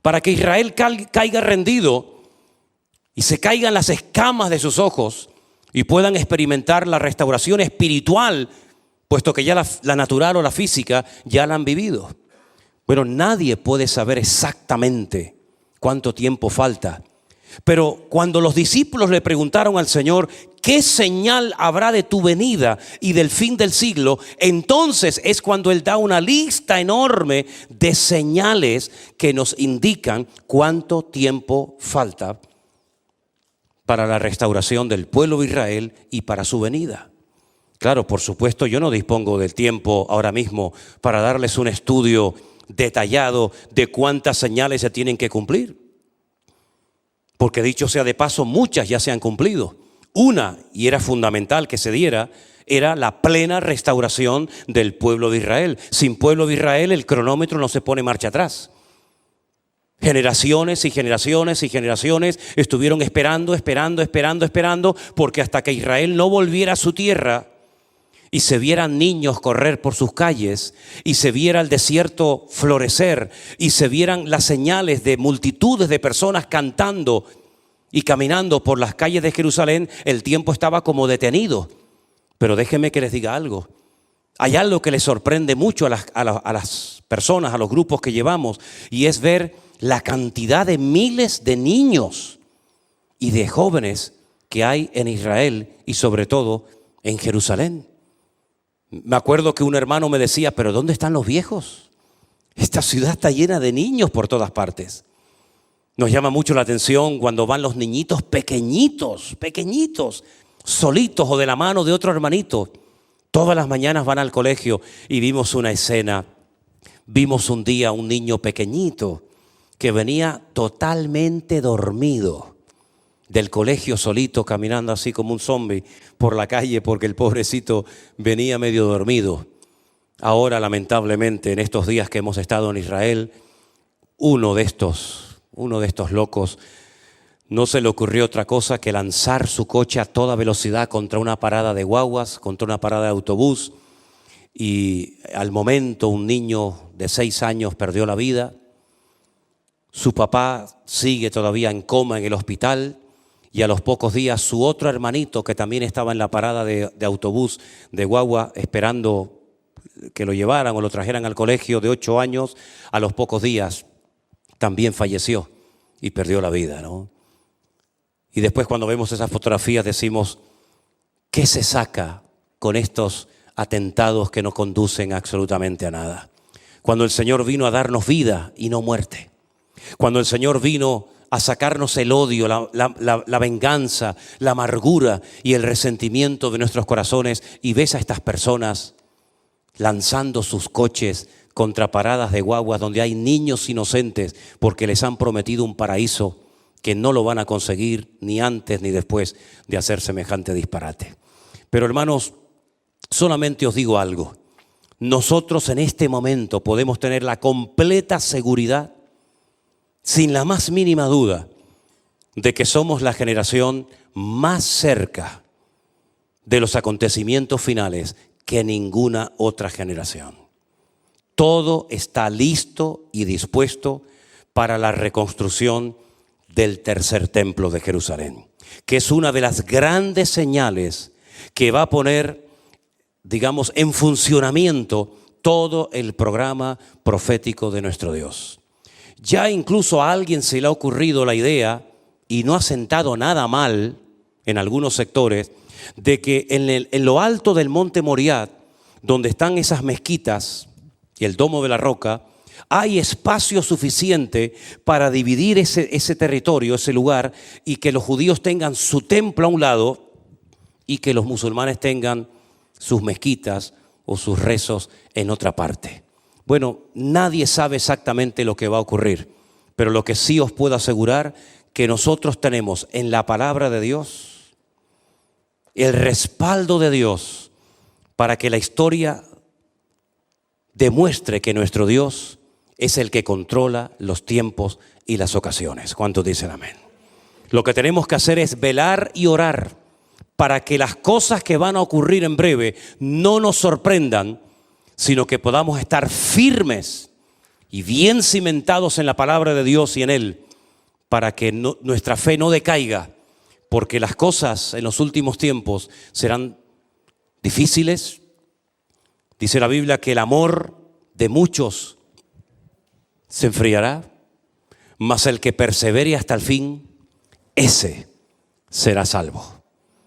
Para que Israel caiga rendido y se caigan las escamas de sus ojos y puedan experimentar la restauración espiritual, puesto que ya la natural o la física ya la han vivido. Bueno, nadie puede saber exactamente cuánto tiempo falta. Pero cuando los discípulos le preguntaron al Señor: ¿qué señal habrá de tu venida y del fin del siglo? Entonces es cuando Él da una lista enorme de señales que nos indican cuánto tiempo falta para la restauración del pueblo de Israel y para su venida. Claro, por supuesto, yo no dispongo del tiempo ahora mismo para darles un estudio detallado de cuántas señales se tienen que cumplir. Porque dicho sea de paso, muchas ya se han cumplido. Una, y era fundamental que se diera, era la plena restauración del pueblo de Israel. Sin pueblo de Israel el cronómetro no se pone marcha atrás. Generaciones y generaciones y generaciones estuvieron esperando, porque hasta que Israel no volviera a su tierra y se vieran niños correr por sus calles, y se viera el desierto florecer, y se vieran las señales de multitudes de personas cantando y caminando por las calles de Jerusalén, el tiempo estaba como detenido. Pero déjenme que les diga algo. Hay algo que les sorprende mucho a las personas, a los grupos que llevamos, y es ver la cantidad de miles de niños y de jóvenes que hay en Israel y sobre todo en Jerusalén. Me acuerdo que un hermano me decía, pero ¿dónde están los viejos? Esta ciudad está llena de niños por todas partes. Nos llama mucho la atención cuando van los niñitos pequeñitos, solitos o de la mano de otro hermanito. Todas las mañanas van al colegio y vimos una escena. Vimos un día un niño pequeñito que venía totalmente dormido del colegio solito, caminando así como un zombie por la calle porque el pobrecito venía medio dormido. Ahora, lamentablemente, en estos días que hemos estado en Israel, uno de estos locos no se le ocurrió otra cosa que lanzar su coche a toda velocidad contra una parada de guaguas, contra una parada de autobús, y al momento un niño de 6 años perdió la vida. Su papá sigue todavía en coma en el hospital y a los pocos días su otro hermanito, que también estaba en la parada de autobús de guagua esperando que lo llevaran o lo trajeran al colegio, de 8 años, a los pocos días también falleció y perdió la vida, ¿no? Y después cuando vemos esas fotografías decimos, ¿qué se saca con estos atentados que no conducen absolutamente a nada? Cuando el Señor vino a darnos vida y no muerte. Cuando el Señor vino a sacarnos el odio, la venganza, la amargura y el resentimiento de nuestros corazones, y ves a estas personas lanzando sus coches contra paradas de guaguas donde hay niños inocentes porque les han prometido un paraíso que no lo van a conseguir ni antes ni después de hacer semejante disparate. Pero hermanos, solamente os digo algo. Nosotros en este momento podemos tener la completa seguridad, sin la más mínima duda, de que somos la generación más cerca de los acontecimientos finales que ninguna otra generación. Todo está listo y dispuesto para la reconstrucción del tercer templo de Jerusalén, que es una de las grandes señales que va a poner, digamos, en funcionamiento todo el programa profético de nuestro Dios. Ya incluso a alguien se le ha ocurrido la idea, y no ha sentado nada mal en algunos sectores, de que en lo alto del monte Moriah, donde están esas mezquitas y el domo de la roca, hay espacio suficiente para dividir ese territorio, ese lugar, y que los judíos tengan su templo a un lado y que los musulmanes tengan sus mezquitas o sus rezos en otra parte. Bueno, nadie sabe exactamente lo que va a ocurrir, pero lo que sí os puedo asegurar, que nosotros tenemos en la palabra de Dios el respaldo de Dios para que la historia demuestre que nuestro Dios es el que controla los tiempos y las ocasiones. ¿Cuántos dicen amén? Lo que tenemos que hacer es velar y orar para que las cosas que van a ocurrir en breve no nos sorprendan, sino que podamos estar firmes y bien cimentados en la palabra de Dios y en Él, para que nuestra fe no decaiga, porque las cosas en los últimos tiempos serán difíciles. Dice la Biblia que el amor de muchos se enfriará, mas el que persevere hasta el fin, ese será salvo.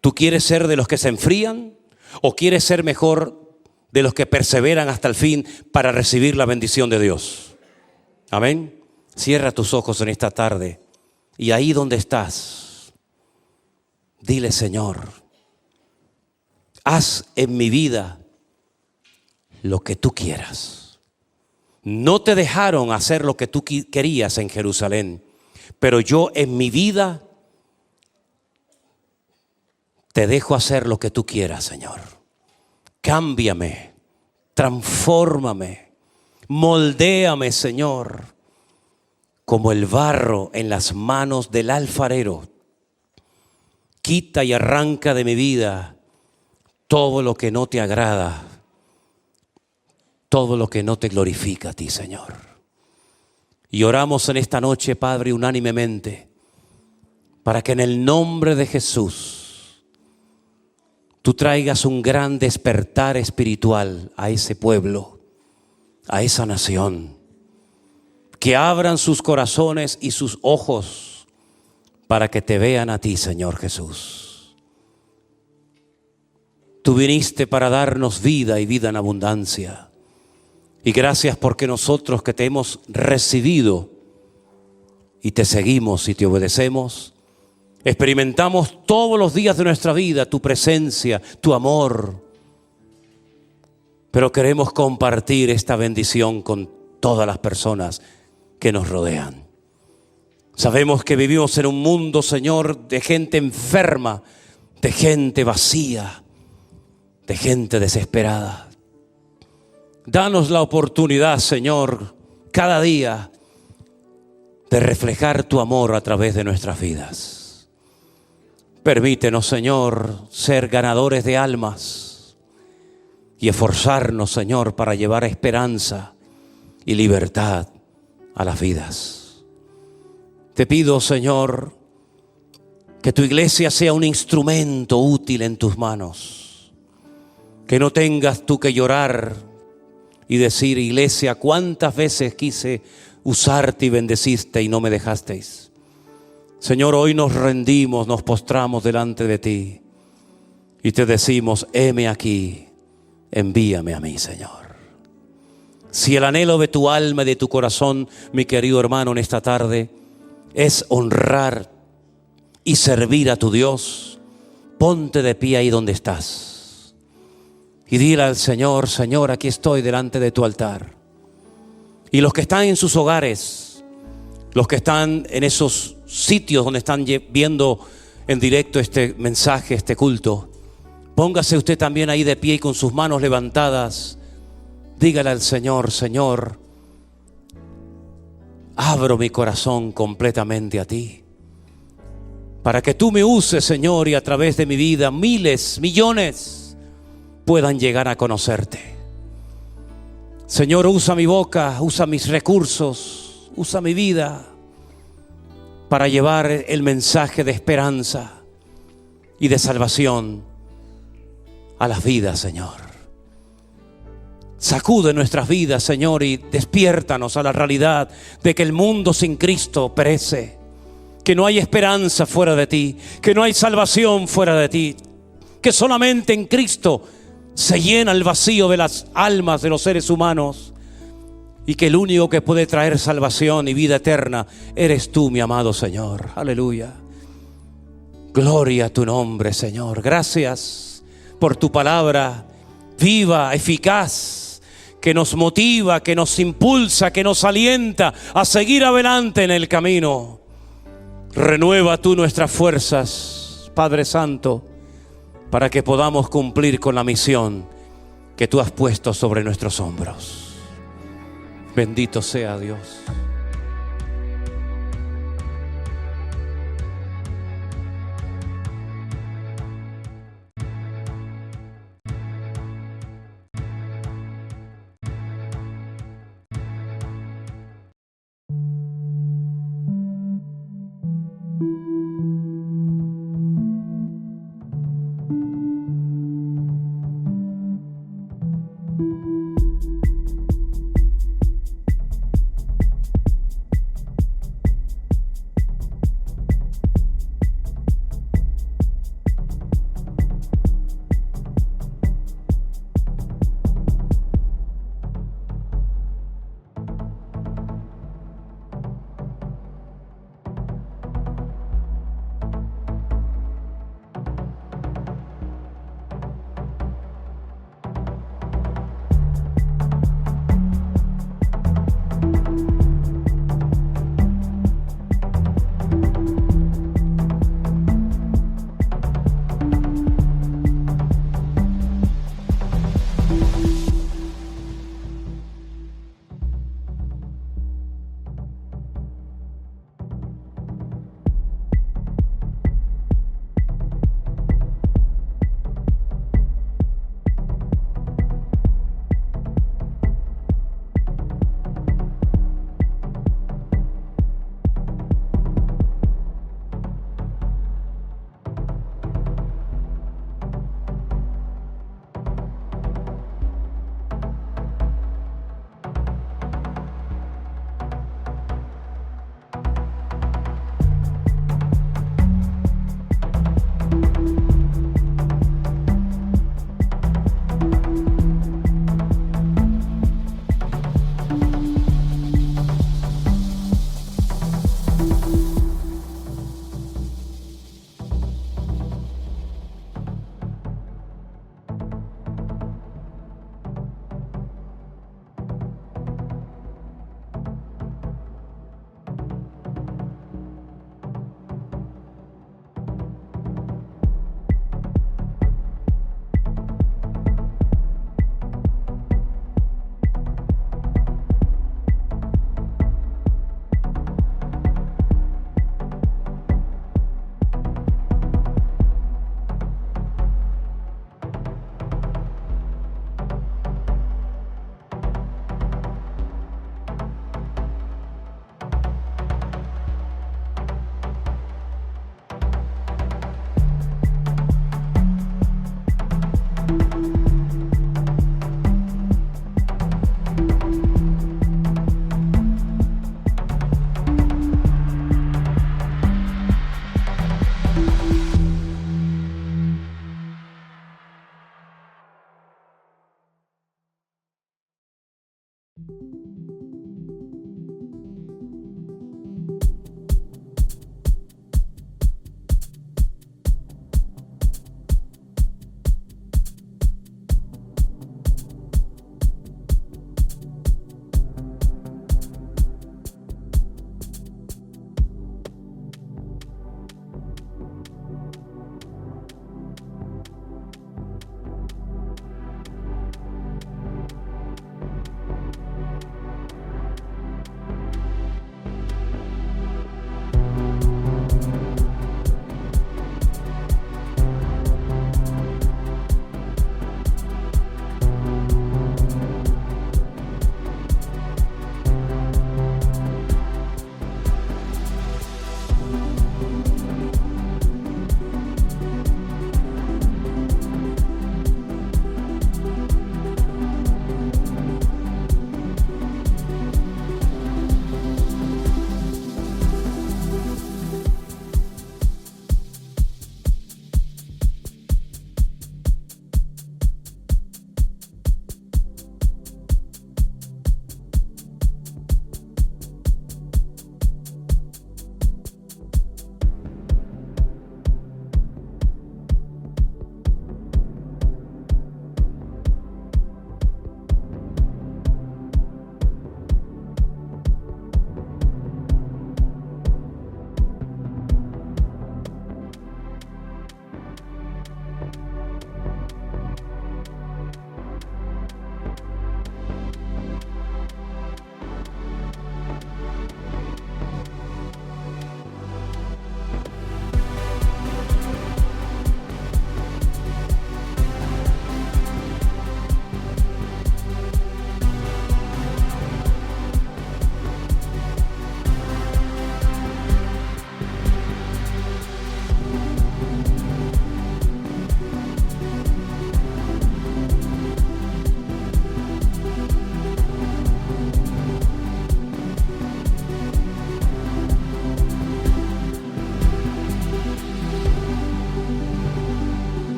¿Tú quieres ser de los que se enfrían o quieres ser mejor de los que perseveran hasta el fin para recibir la bendición de Dios? Amén. Cierra tus ojos en esta tarde y ahí donde estás, dile: Señor, haz en mi vida lo que tú quieras. No te dejaron hacer lo que tú querías en Jerusalén, pero yo en mi vida te dejo hacer lo que tú quieras, Señor. Cámbiame, transfórmame, moldéame, Señor, como el barro en las manos del alfarero. Quita y arranca de mi vida todo lo que no te agrada, todo lo que no te glorifica a ti, Señor. Y oramos en esta noche, Padre, unánimemente, para que en el nombre de Jesús tú traigas un gran despertar espiritual a ese pueblo, a esa nación. Que abran sus corazones y sus ojos para que te vean a ti, Señor Jesús. Tú viniste para darnos vida y vida en abundancia. Y gracias porque nosotros que te hemos recibido y te seguimos y te obedecemos, experimentamos todos los días de nuestra vida tu presencia, tu amor. Pero queremos compartir esta bendición con todas las personas que nos rodean. Sabemos que vivimos en un mundo, Señor, de gente enferma, de gente vacía, de gente desesperada. Danos la oportunidad, Señor, cada día de reflejar tu amor a través de nuestras vidas. Permítenos, Señor, ser ganadores de almas y esforzarnos, Señor, para llevar esperanza y libertad a las vidas. Te pido, Señor, que tu iglesia sea un instrumento útil en tus manos. Que no tengas tú que llorar y decir: iglesia, ¿cuántas veces quise usarte y bendeciste y no me dejasteis? Señor, hoy nos rendimos, nos postramos delante de ti y te decimos: heme aquí, envíame a mí, Señor. Si el anhelo de tu alma y de tu corazón, mi querido hermano, en esta tarde es honrar y servir a tu Dios, ponte de pie ahí donde estás y dile al Señor: Señor, aquí estoy delante de tu altar. Y los que están en sus hogares, los que están en esos sitios donde están viendo en directo este mensaje, este culto, póngase usted también ahí de pie y con sus manos levantadas, dígale al Señor: Señor, abro mi corazón completamente a ti, para que tú me uses, Señor, y a través de mi vida miles, millones puedan llegar a conocerte. Señor, usa mi boca, usa mis recursos, usa mi vida para llevar el mensaje de esperanza y de salvación a las vidas, Señor. Sacude nuestras vidas, Señor, y despiértanos a la realidad de que el mundo sin Cristo perece, que no hay esperanza fuera de ti, que no hay salvación fuera de ti, que solamente en Cristo se llena el vacío de las almas de los seres humanos y que el único que puede traer salvación y vida eterna eres tú, mi amado Señor. Aleluya. Gloria a tu nombre, Señor. Gracias por tu palabra viva, eficaz, que nos motiva, que nos impulsa, que nos alienta a seguir adelante en el camino. Renueva tú nuestras fuerzas, Padre Santo, para que podamos cumplir con la misión que tú has puesto sobre nuestros hombros. Bendito sea Dios.